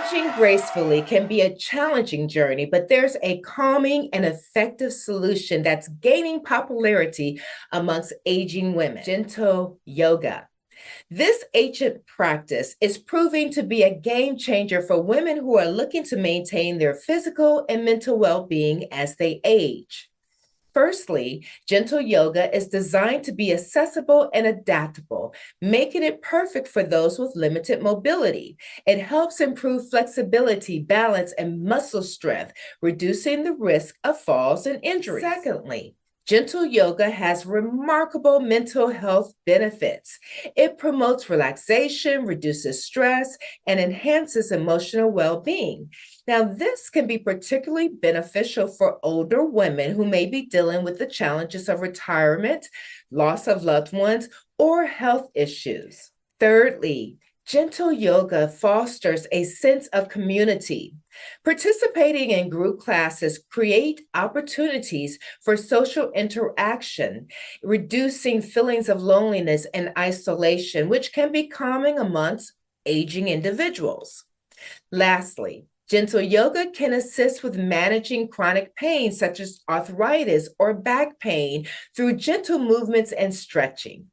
Aging gracefully can be a challenging journey, but there's a calming and effective solution that's gaining popularity amongst aging women: gentle yoga. This ancient practice is proving to be a game changer for women who are looking to maintain their physical and mental well being as they age. Firstly, gentle yoga is designed to be accessible and adaptable, making it perfect for those with limited mobility. It helps improve flexibility, balance, and muscle strength, reducing the risk of falls and injuries. Secondly, gentle yoga has remarkable mental health benefits. It promotes relaxation, reduces stress, and enhances emotional well being. Now, this can be particularly beneficial for older women who may be dealing with the challenges of retirement, loss of loved ones, or health issues. Thirdly, gentle yoga fosters a sense of community. Participating in group classes create opportunities for social interaction, reducing feelings of loneliness and isolation, which can be common amongst aging individuals. Lastly, gentle yoga can assist with managing chronic pain such as arthritis or back pain through gentle movements and stretching.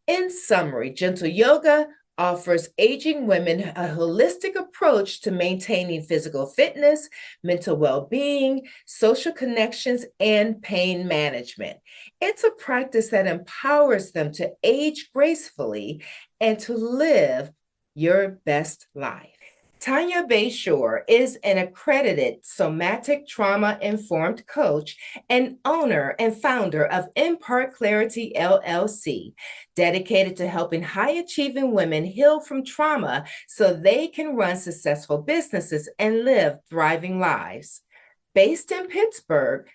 In summary, gentle yoga offers aging women a holistic approach to maintaining physical fitness, mental well-being, social connections, and pain management. It's a practice that empowers them to age gracefully and to live your best life. Tanya Bohr is an accredited somatic trauma-informed coach and owner and founder of Impart Clarity LLC, dedicated to helping high-achieving women heal from trauma so they can run successful businesses and live thriving lives. Based in Pittsburgh,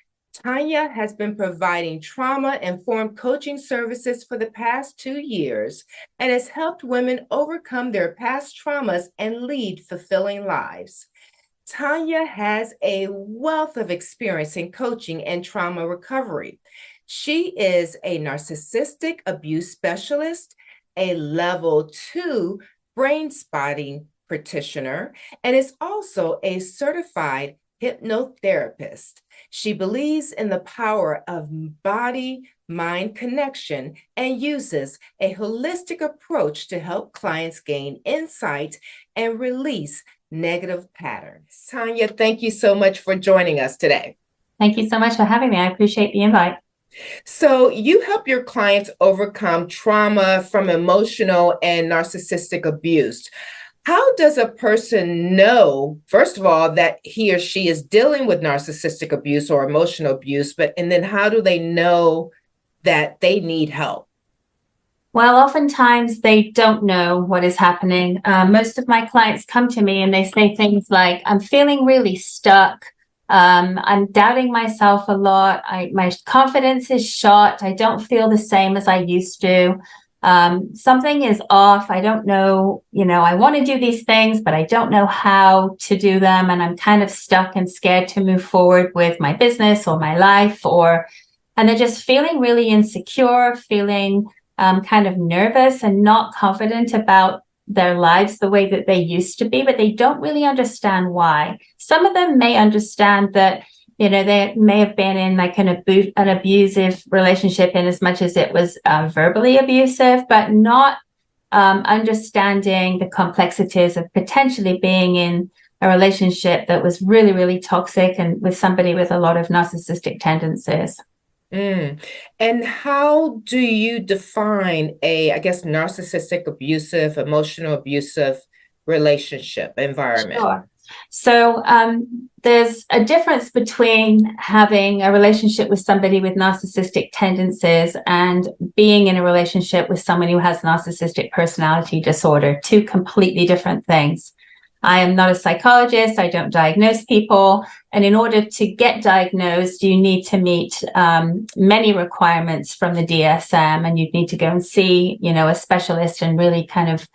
Tanya has been providing trauma-informed coaching services for the past 2 years and has helped women overcome their past traumas and lead fulfilling lives. Tanya has a wealth of experience in coaching and trauma recovery. She is a narcissistic abuse specialist, a level 2 brain spotting practitioner, and is also a certified hypnotherapist. She believes in the power of body-mind connection and uses a holistic approach to help clients gain insight and release negative patterns. Tanya, thank you so much for joining us today. Thank you so much for having me. I appreciate the invite. So you help your clients overcome trauma from emotional and narcissistic abuse. How does a person know, first of all, that he or she is dealing with narcissistic abuse or emotional abuse, and then how do they know that they need help? Well, oftentimes they don't know what is happening. Most of my clients come to me and they say things like, I'm feeling really stuck. I'm doubting myself a lot. My confidence is shot. I don't feel the same as I used to. Something is off. I don't know, I want to do these things, but I don't know how to do them. And I'm kind of stuck and scared to move forward with my business or my life, and they're just feeling really insecure, feeling kind of nervous and not confident about their lives the way that they used to be, but they don't really understand why. Some of them may understand that, they may have been in like an abusive relationship in as much as it was verbally abusive, but not understanding the complexities of potentially being in a relationship that was really, really toxic and with somebody with a lot of narcissistic tendencies. And how do you define narcissistic abusive, emotional abusive relationship environment? Sure. So there's a difference between having a relationship with somebody with narcissistic tendencies and being in a relationship with someone who has narcissistic personality disorder. Two completely different things. I am not a psychologist. I don't diagnose people. And in order to get diagnosed, you need to meet many requirements from the DSM, and you'd need to go and see, a specialist and really kind of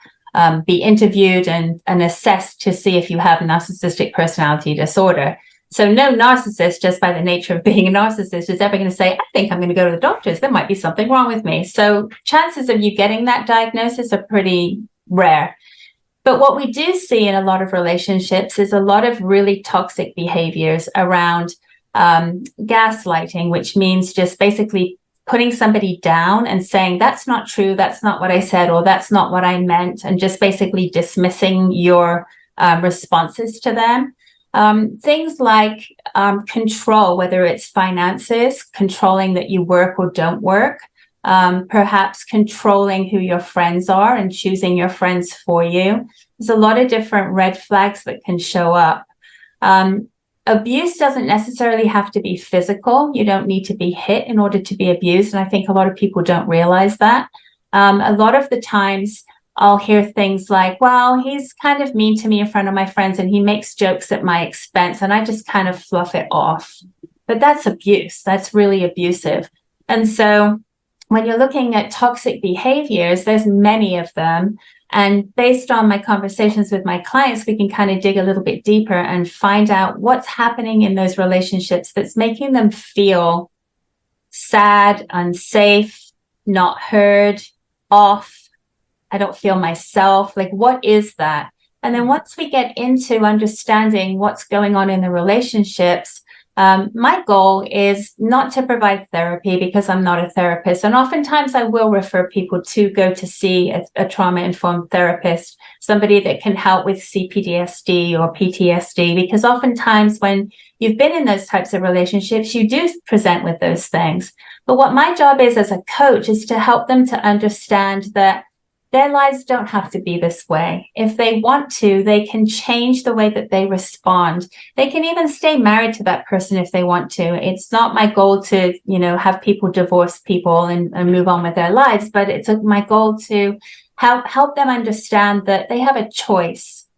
be interviewed and assessed to see if you have narcissistic personality disorder. So no narcissist, just by the nature of being a narcissist, is ever going to say, I think I'm going to go to the doctors. There might be something wrong with me. So chances of you getting that diagnosis are pretty rare. But what we do see in a lot of relationships is a lot of really toxic behaviors around gaslighting, which means just basically putting somebody down and saying, that's not true, that's not what I said, or that's not what I meant, and just basically dismissing your responses to them. Things like control, whether it's finances, controlling that you work or don't work, perhaps controlling who your friends are and choosing your friends for you. There's a lot of different red flags that can show up. Abuse doesn't necessarily have to be physical. You don't need to be hit in order to be abused. And I think a lot of people don't realize that. A lot of the times I'll hear things like, well, he's kind of mean to me in front of my friends and he makes jokes at my expense, and I just kind of fluff it off. But that's abuse. That's really abusive. And so when you're looking at toxic behaviors, there's many of them. And based on my conversations with my clients, we can kind of dig a little bit deeper and find out what's happening in those relationships that's making them feel sad, unsafe, not heard, off. I don't feel myself. Like, what is that? And then once we get into understanding what's going on in the relationships, my goal is not to provide therapy, because I'm not a therapist. And oftentimes I will refer people to go to see a trauma-informed therapist, somebody that can help with CPTSD or PTSD, because oftentimes when you've been in those types of relationships, you do present with those things. But what my job is as a coach is to help them to understand that their lives don't have to be this way. If they want to, they can change the way that they respond. They can even stay married to that person if they want to. It's not my goal to, have people divorce people and move on with their lives, but it's my goal to help them understand that they have a choice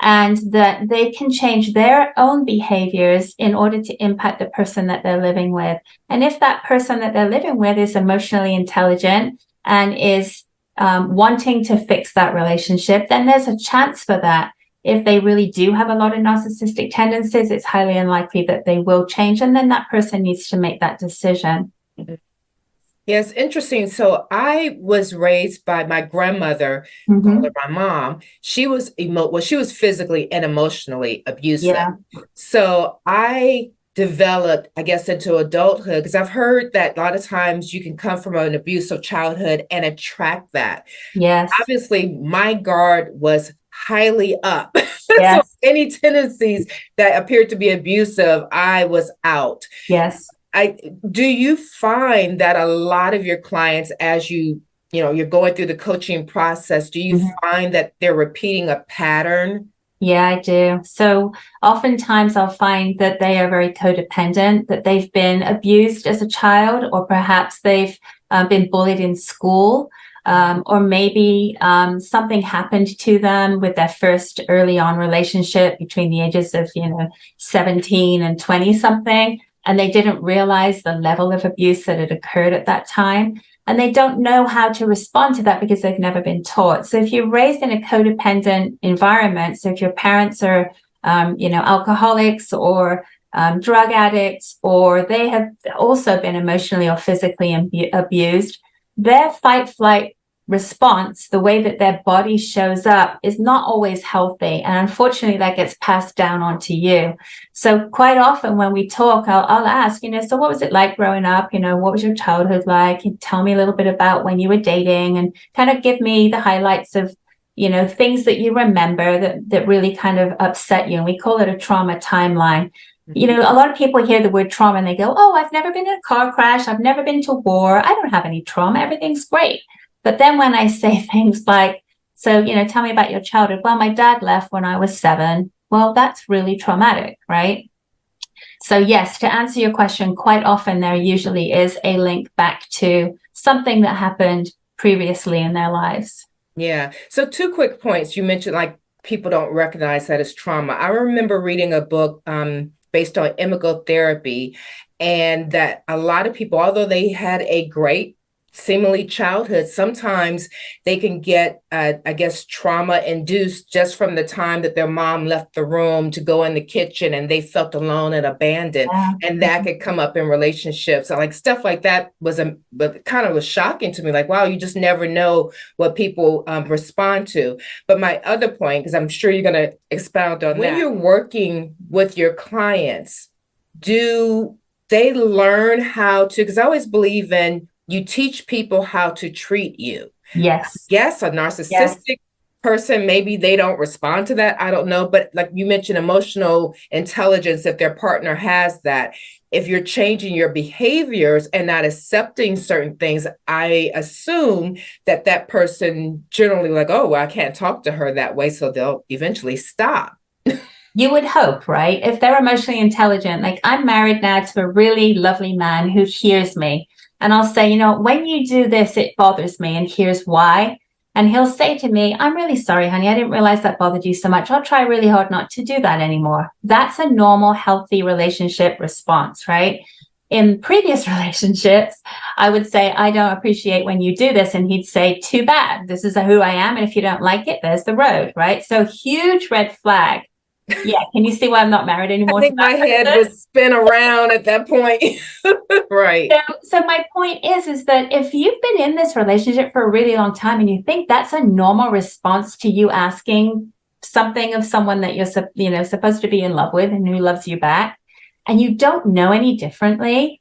and that they can change their own behaviors in order to impact the person that they're living with. And if that person that they're living with is emotionally intelligent and is wanting to fix that relationship, then there's a chance for that. If they really do have a lot of narcissistic tendencies, it's highly unlikely that they will change. And then that person needs to make that decision. Yes, interesting. So I was raised by my grandmother, call her my mom. She was she was physically and emotionally abusive. Yeah. So I developed, I guess, into adulthood, because I've heard that a lot of times you can come from an abusive childhood and attract that. Yes. Obviously, my guard was highly up. Yes. So any tendencies that appeared to be abusive, I was out. Yes. Do you find that a lot of your clients, as you're going through the coaching process, do you find that they're repeating a pattern? Yeah, I do. So oftentimes I'll find that they are very codependent, that they've been abused as a child, or perhaps they've been bullied in school, or maybe something happened to them with their first early on relationship between the ages of 17 and 20 something, and they didn't realize the level of abuse that had occurred at that time. And they don't know how to respond to that because they've never been taught. So if you're raised in a codependent environment, so if your parents are, alcoholics or drug addicts, or they have also been emotionally or physically abused, their fight flight response, the way that their body shows up, is not always healthy. And unfortunately, that gets passed down onto you. So quite often when we talk, I'll ask, so what was it like growing up? What was your childhood like? Tell me a little bit about when you were dating, and kind of give me the highlights of, things that you remember that really kind of upset you. And we call it a trauma timeline. A lot of people hear the word trauma and they go, oh, I've never been in a car crash. I've never been to war. I don't have any trauma. Everything's great. But then when I say things like, so, tell me about your childhood. Well, my dad left when I was 7. Well, that's really traumatic, right? So yes, to answer your question, quite often there usually is a link back to something that happened previously in their lives. Yeah. So 2 quick points. You mentioned like people don't recognize that as trauma. I remember reading a book based on imagotherapy, and that a lot of people, although they had a great seemingly childhood, sometimes they can get, I guess, trauma induced just from the time that their mom left the room to go in the kitchen and they felt alone and abandoned. Yeah. And that could come up in relationships. So like stuff like that but kind of was shocking to me. Like, wow, you just never know what people respond to. But my other point, because I'm sure you're going to expound on when that. When you're working with your clients, do they learn how to, because I always believe in you teach people how to treat you. Yes. Yes, a narcissistic person, maybe they don't respond to that. I don't know. But like you mentioned, emotional intelligence, if their partner has that, if you're changing your behaviors and not accepting certain things, I assume that that person generally like, oh, well, I can't talk to her that way. So they'll eventually stop. You would hope, right? If they're emotionally intelligent, like I'm married now to a really lovely man who hears me. And I'll say, you know, when you do this, it bothers me. And here's why. And he'll say to me, I'm really sorry, honey. I didn't realize that bothered you so much. I'll try really hard not to do that anymore. That's a normal, healthy relationship response, right? In previous relationships, I would say, I don't appreciate when you do this. And he'd say, too bad. This is who I am. And if you don't like it, there's the road, right? So huge red flag. Yeah, can you see why I'm not married anymore? I think my head would spin around at that point. Right. So my point is that if you've been in this relationship for a really long time and you think that's a normal response to you asking something of someone that you're supposed to be in love with and who loves you back, and you don't know any differently,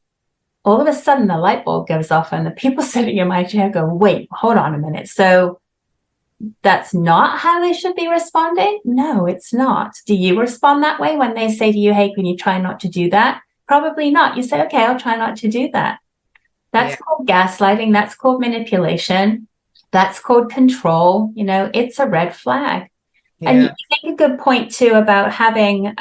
all of a sudden the light bulb goes off and the people sitting in my chair go, wait, hold on a minute. So that's not how they should be responding? No, it's not. Do you respond that way when they say to you, hey, can you try not to do that? Probably not. You say, okay, I'll try not to do that. That's called gaslighting. That's called manipulation. That's called control. You know, it's a red flag. Yeah. And you make a good point too about having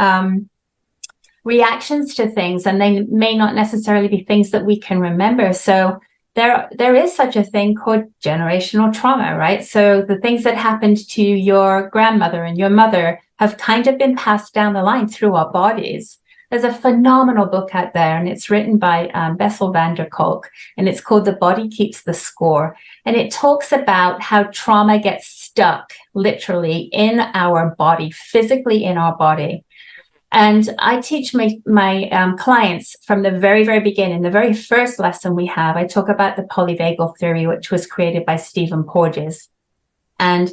reactions to things, and they may not necessarily be things that we can remember. So there is such a thing called generational trauma, right? So the things that happened to your grandmother and your mother have kind of been passed down the line through our bodies. There's a phenomenal book out there, and it's written by Bessel van der Kolk, and it's called The Body Keeps the Score. And it talks about how trauma gets stuck literally in our body, physically in our body. And I teach my clients from the very, very beginning. The very first lesson we have, I talk about the polyvagal theory, which was created by Stephen Porges. And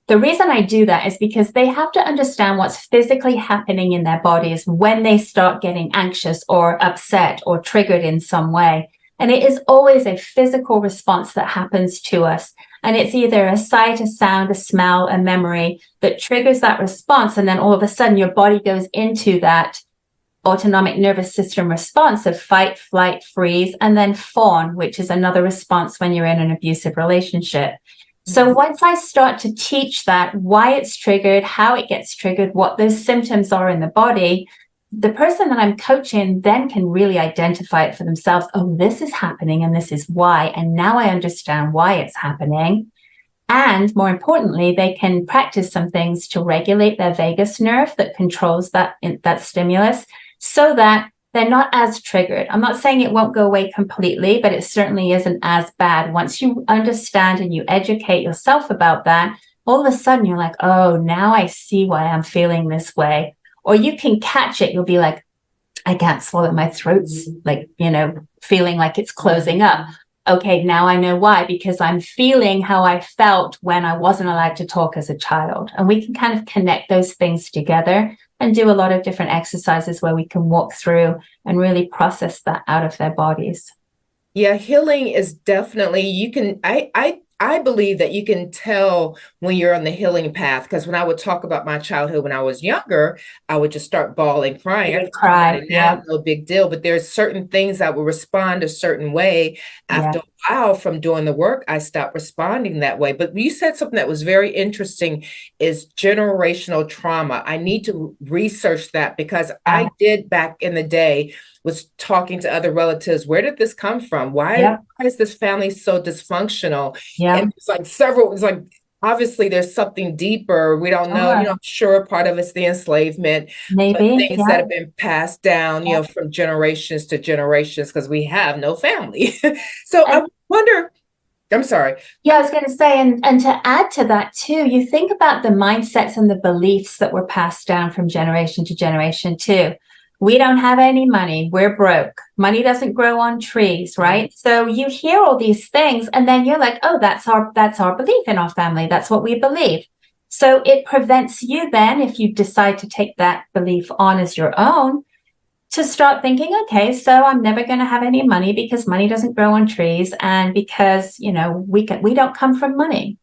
the reason I do that is because they have to understand what's physically happening in their bodies when they start getting anxious or upset or triggered in some way. And it is always a physical response that happens to us. And it's either a sight, a sound, a smell, a memory that triggers that response. And then all of a sudden your body goes into that autonomic nervous system response of fight, flight, freeze, and then fawn, which is another response when you're in an abusive relationship. So once I start to teach that, why it's triggered, how it gets triggered, what those symptoms are in the body, the person that I'm coaching then can really identify it for themselves. Oh, this is happening and this is why. And now I understand why it's happening. And more importantly, they can practice some things to regulate their vagus nerve that controls that stimulus so that they're not as triggered. I'm not saying it won't go away completely, but it certainly isn't as bad. Once you understand and you educate yourself about that, all of a sudden you're like, oh, now I see why I'm feeling this way. Or you can catch it. You'll be like, I can't swallow, my throat's like, feeling like it's closing up. Okay, now I know why, because I'm feeling how I felt when I wasn't allowed to talk as a child. And we can kind of connect those things together and do a lot of different exercises where we can walk through and really process that out of their bodies. Yeah, healing is definitely, I believe that you can tell when you're on the healing path, because when I would talk about my childhood when I was younger, I would just start bawling, crying. I cry, yeah. No big deal, but there's certain things that will respond a certain way. After a while from doing the work, I stopped responding that way. But you said something that was very interesting, is generational trauma. I need to research that because I did back in the day was talking to other relatives. Where did this come from? Why is this family so dysfunctional? And it's like obviously there's something deeper. We don't know, I'm sure part of it's the enslavement, maybe, but things that have been passed down, from generations to generations, because we have no family. So I wonder, I'm sorry. Yeah, I was going to say, and to add to that too, you think about the mindsets and the beliefs that were passed down from generation to generation too. We don't have any money. We're broke. Money doesn't grow on trees, right? Mm-hmm. So you hear all these things, and then you're like, oh, that's our belief in our family. That's what we believe. So it prevents you then, if you decide to take that belief on as your own, to start thinking, okay, so I'm never going to have any money because money doesn't grow on trees, and because, you know, we don't come from money.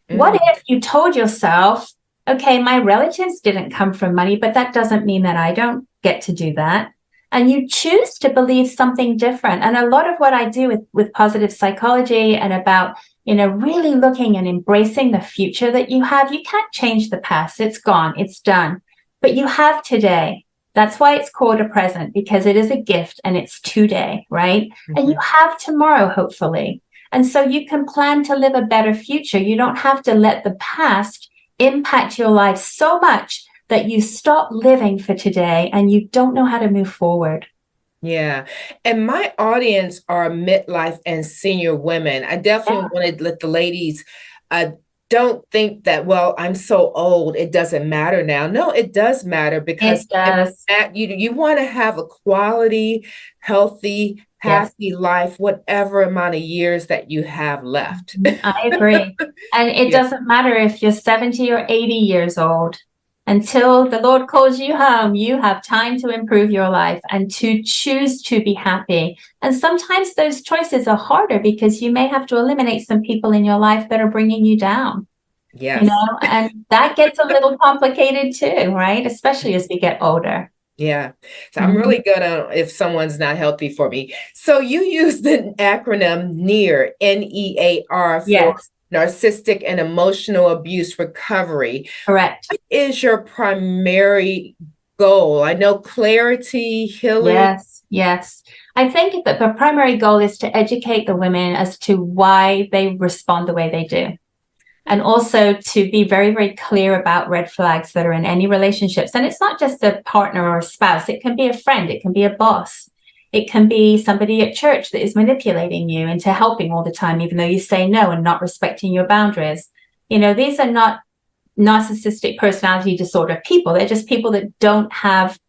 What if you told yourself, okay, my relatives didn't come from money, but that doesn't mean that I don't get to do that. And you choose to believe something different. And a lot of what I do with positive psychology and about, you know, really looking and embracing the future that you have. You can't change the past. It's gone. It's done. But you have today. That's why it's called a present, because it is a gift and it's today, right? Mm-hmm. And you have tomorrow, hopefully. And so you can plan to live a better future. You don't have to let the past impact your life so much that you stop living for today and you don't know how to move forward. Yeah. And my audience are midlife and senior women. I definitely want to let the ladies don't think that, well, I'm so old, it doesn't matter now. No, it does matter, because you want to have a quality, healthy, happy life, whatever amount of years that you have left. I agree. And it doesn't matter if you're 70 or 80 years old. Until the Lord calls you home, you have time to improve your life and to choose to be happy. And sometimes those choices are harder because you may have to eliminate some people in your life that are bringing you down. Yes. You know, and that gets a little complicated too, right? Especially as we get older. Yeah. So I'm really good on if someone's not healthy for me. So you use the acronym NEAR, NEAR, for narcissistic and emotional abuse recovery. Correct. What is your primary goal? I know clarity, healing. Yes. I think that the primary goal is to educate the women as to why they respond the way they do. And also to be very, very clear about red flags that are in any relationships. And it's not just a partner or a spouse. It can be a friend. It can be a boss. It can be somebody at church that is manipulating you into helping all the time, even though you say no, and not respecting your boundaries. You know, these are not narcissistic personality disorder people. They're just people that don't have,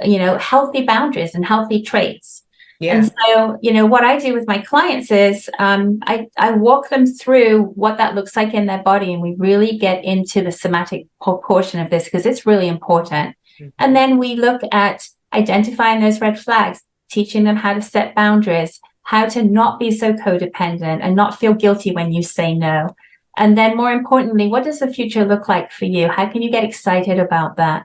you know, healthy boundaries and healthy traits. Yeah. And so, you know, what I do with my clients is I walk them through what that looks like in their body. And we really get into the somatic portion of this because it's really important. Mm-hmm. And then we look at identifying those red flags, teaching them how to set boundaries, how to not be so codependent and not feel guilty when you say no. And then more importantly, what does the future look like for you? How can you get excited about that?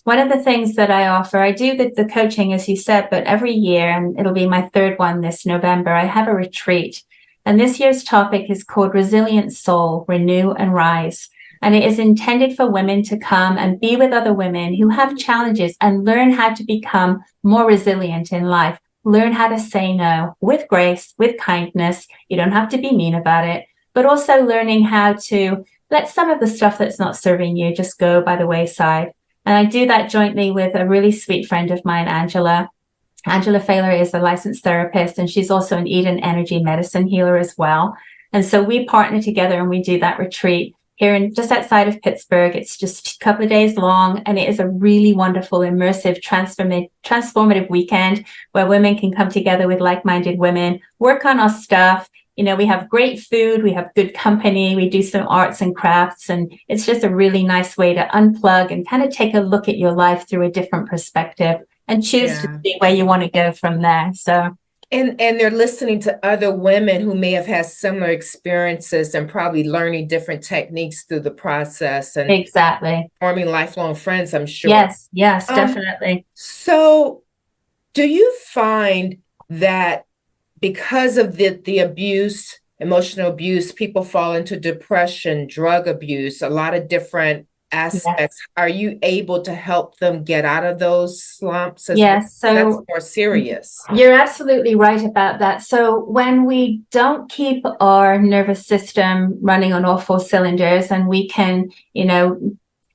One of the things that I offer, I do the coaching, as you said, but every year, and it'll be my third one this November, I have a retreat. And this year's topic is called Resilient Soul, Renew and Rise. And it is intended for women to come and be with other women who have challenges and learn how to become more resilient in life. Learn how to say no with grace, with kindness. You don't have to be mean about it, but also learning how to let some of the stuff that's not serving you just go by the wayside. And I do that jointly with a really sweet friend of mine, Angela. Angela Failer is a licensed therapist, and she's also an Eden energy medicine healer as well. And so we partner together and we do that retreat here in just outside of Pittsburgh. It's just a couple of days long, and it is a really wonderful, immersive, transformative weekend where women can come together with like-minded women, work on our stuff. You know, we have great food, we have good company, we do some arts and crafts, and it's just a really nice way to unplug and kind of take a look at your life through a different perspective and choose to see where you want to go from there. So, and they're listening to other women who may have had similar experiences and probably learning different techniques through the process and forming lifelong friends, I'm sure. Yes, definitely. So do you find that because of the abuse, emotional abuse, people fall into depression, drug abuse, a lot of different aspects? Are you able to help them get out of those slumps? Yes, so that's more serious. You're absolutely right about that. So when we don't keep our nervous system running on all four cylinders, and we can, you know,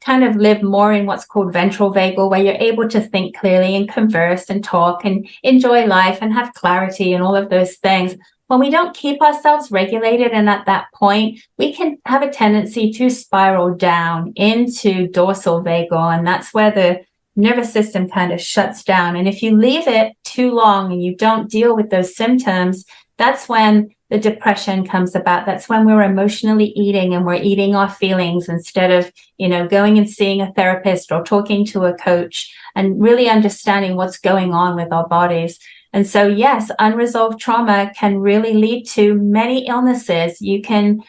kind of live more in what's called ventral vagal, where you're able to think clearly and converse and talk and enjoy life and have clarity and all of those things. when we don't keep ourselves regulated, and at that point, we can have a tendency to spiral down into dorsal vagal, and that's where the nervous system kind of shuts down. And if you leave it too long and you don't deal with those symptoms, that's when the depression comes about. That's when we're emotionally eating, and we're eating our feelings instead of, going and seeing a therapist or talking to a coach and really understanding what's going on with our bodies. And so, yes, unresolved trauma can really lead to many illnesses. You can,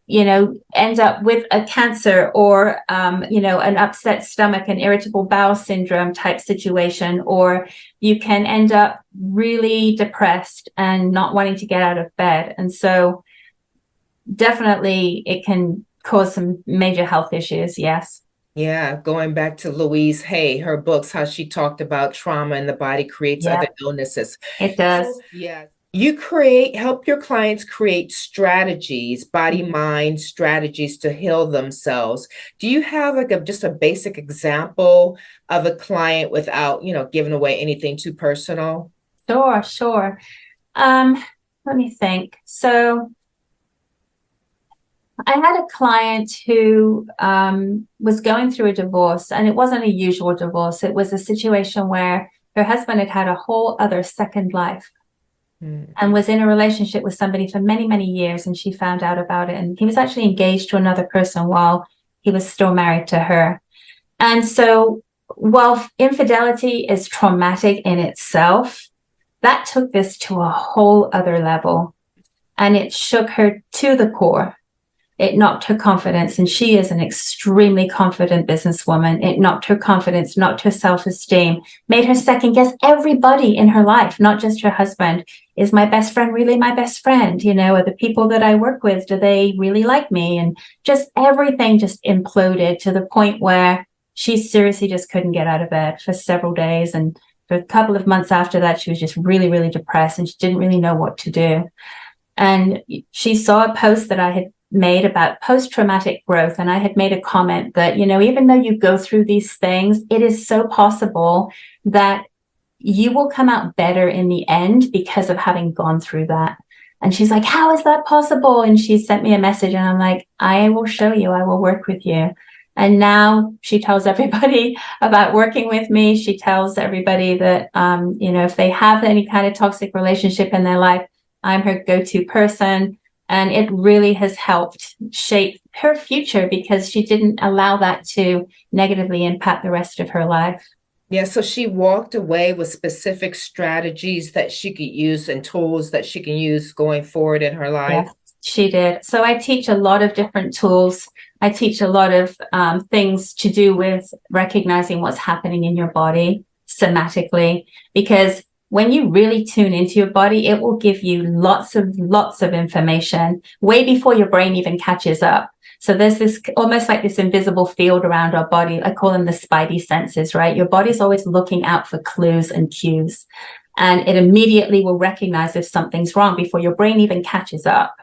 end up with a cancer or, an upset stomach, an irritable bowel syndrome type situation, or you can end up really depressed and not wanting to get out of bed. And so definitely it can cause some major health issues. Yes. Yeah, going back to Louise Hay, her books, how she talked about trauma and the body creates Yeah, other illnesses. it does. So, yeah, you help your clients create strategies, body mind strategies to heal themselves. Do you have like just a basic example of a client without, giving away anything too personal? Sure. Let me think. So I had a client who was going through a divorce, and it wasn't a usual divorce. It was a situation where her husband had had a whole other second life and was in a relationship with somebody for many, many years, and she found out about it. And he was actually engaged to another person while he was still married to her. And so while infidelity is traumatic in itself, that took this to a whole other level, and it shook her to the core. It knocked her confidence, and she is an extremely confident businesswoman. It knocked her confidence, knocked her self-esteem, made her second guess everybody in her life, not just her husband. Is my best friend really my best friend? Are the people that I work with, do they really like me? And just everything just imploded to the point where she seriously just couldn't get out of bed for several days. And for a couple of months after that, she was just really, really depressed, and she didn't really know what to do. And she saw a post that I had made about post-traumatic growth, and I had made a comment that, even though you go through these things, it is so possible that you will come out better in the end because of having gone through that. And she's like, how is that possible? And she sent me a message, and I'm like, I will show you, I will work with you. And now she tells everybody about working with me. She tells everybody that, if they have any kind of toxic relationship in their life, I'm her go-to person. And it really has helped shape her future because she didn't allow that to negatively impact the rest of her life. Yeah, so she walked away with specific strategies that she could use and tools that she can use going forward in her life. Yes, she did. So I teach a lot of different tools. I teach a lot of things to do with recognizing what's happening in your body somatically, because when you really tune into your body, it will give you lots of information way before your brain even catches up. So there's this almost like this invisible field around our body. I call them the spidey senses, right? Your body's always looking out for clues and cues, and it immediately will recognize if something's wrong before your brain even catches up.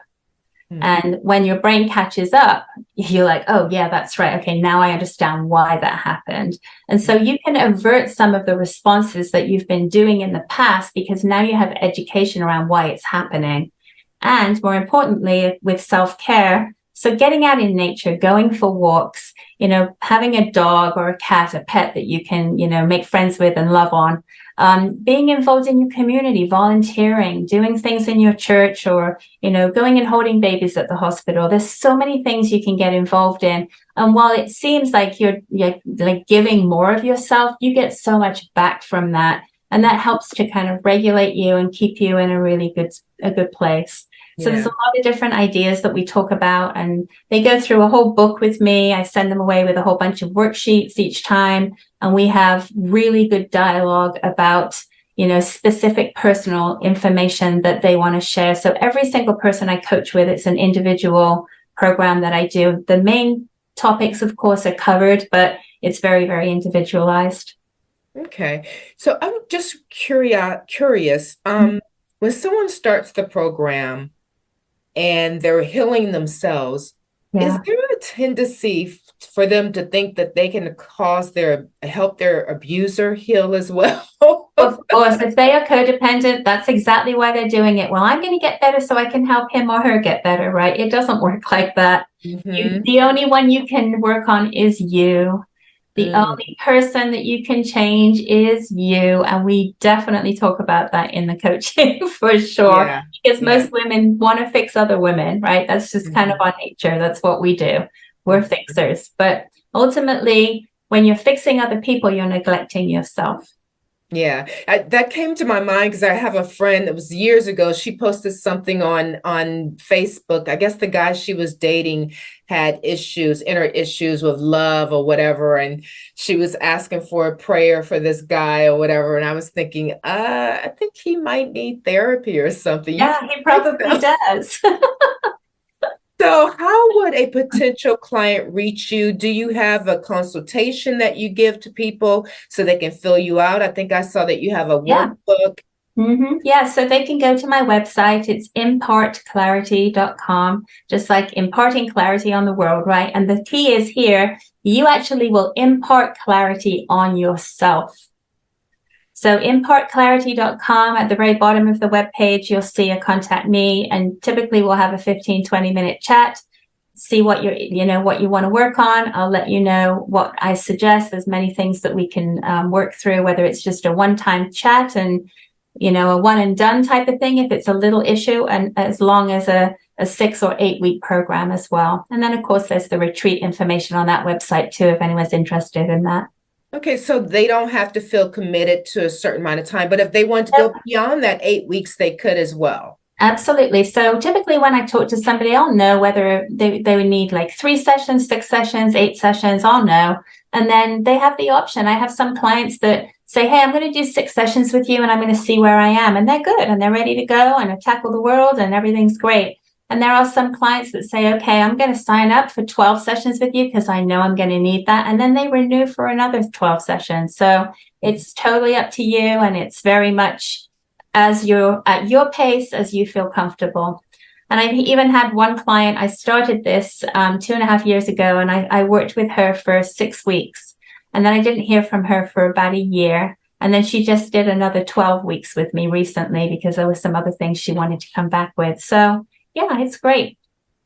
And when your brain catches up, you're like, oh, yeah, that's right. Okay, now I understand why that happened. And so you can avert some of the responses that you've been doing in the past because now you have education around why it's happening. And more importantly, with self-care, so getting out in nature, going for walks, having a dog or a cat, a pet that you can, make friends with and love on. Being involved in your community, volunteering, doing things in your church, or, going and holding babies at the hospital. There's so many things you can get involved in. And while it seems like you're like giving more of yourself, you get so much back from that. And that helps to kind of regulate you and keep you in a really good place. So there's a lot of different ideas that we talk about, and they go through a whole book with me. I send them away with a whole bunch of worksheets each time. And we have really good dialogue about, specific personal information that they want to share. So every single person I coach with, it's an individual program that I do. The main topics, of course, are covered, but it's very, very individualized. Okay. So I'm just curious. When someone starts the program and they're healing themselves, Is Yeah. there a tendency for them to think that they can help their abuser heal as well? Of course, if they are codependent, that's exactly why they're doing it. Well, I'm going to get better so I can help him or her get better, right? It doesn't work like that. Hmm. The only one you can work on is you. The Mm, only person that you can change is you. And we definitely talk about that in the coaching for sure. yeah, Because yeah. most women want to fix other women, right? That's just kind of Mhm, our nature. That's what we do. We're mhm. fixers. But ultimately, when you're fixing other people, you're neglecting yourself. Yeah, that came to my mind because I have a friend that was years ago. She posted something on Facebook. I guess the guy she was dating had inner issues with love or whatever, and she was asking for a prayer for this guy or whatever. And I was thinking, I think he might need therapy or something. You Yeah, can he fix probably them. does. So, how would a potential client reach you? Do you have a consultation that you give to people so they can fill you out? I think I saw that you have a Yeah. workbook. Yeah, so they can go to my website. It's impartclarity.com, just like imparting clarity on the world, right? And the key is here, you actually will impart clarity on yourself. So impartclarity.com, at the very bottom of the webpage, you'll see a contact me, and typically we'll have a 15-20 minute chat, see what what you want to work on. I'll let you know what I suggest. There's many things that we can work through, whether it's just a one-time chat and a one and done type of thing if it's a little issue, and as long as a 6 or 8 week program as well. And then of course there's the retreat information on that website too, if anyone's interested in that. Okay, so they don't have to feel committed to a certain amount of time, but if they want to go beyond that 8 weeks, they could as well. Absolutely. So typically when I talk to somebody, I'll know whether they would need like 3 sessions, 6 sessions, 8 sessions, I'll know. And then they have the option. I have some clients that say, hey, I'm going to do 6 sessions with you and I'm going to see where I am. And they're good and they're ready to go and tackle the world and everything's great. And there are some clients that say, okay, I'm going to sign up for 12 sessions with you because I know I'm going to need that. And then they renew for another 12 sessions. So it's totally up to you. And it's very much as you're at your pace, as you feel comfortable. And I even had one client, I started this 2.5 years ago, and I worked with her for 6 weeks. And then I didn't hear from her for about a year. And then she just did another 12 weeks with me recently because there were some other things she wanted to come back with. So, yeah, it's great.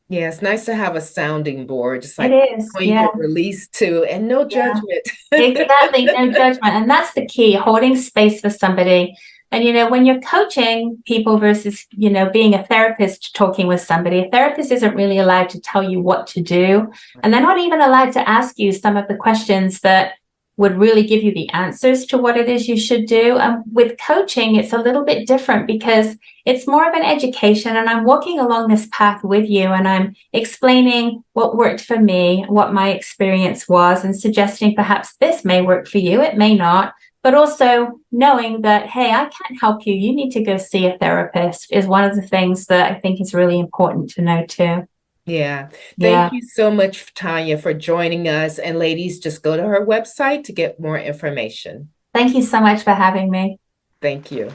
Yeah, it's nice to have a sounding board, just It like is. when you Yeah. can release to and no Yeah. judgment. Exactly, no judgment. And that's the key, holding space for somebody. And, when you're coaching people versus, being a therapist talking with somebody, a therapist isn't really allowed to tell you what to do. And they're not even allowed to ask you some of the questions that would really give you the answers to what it is you should do. And with coaching, it's a little bit different because it's more of an education. And I'm walking along this path with you and I'm explaining what worked for me, what my experience was, and suggesting perhaps this may work for you, it may not. But also knowing that, hey, I can't help you. You need to go see a therapist is one of the things that I think is really important to know too. Yeah. Thank Yeah. you so much, Tanya, for joining us. And ladies, just go to her website to get more information. Thank you so much for having me. Thank you.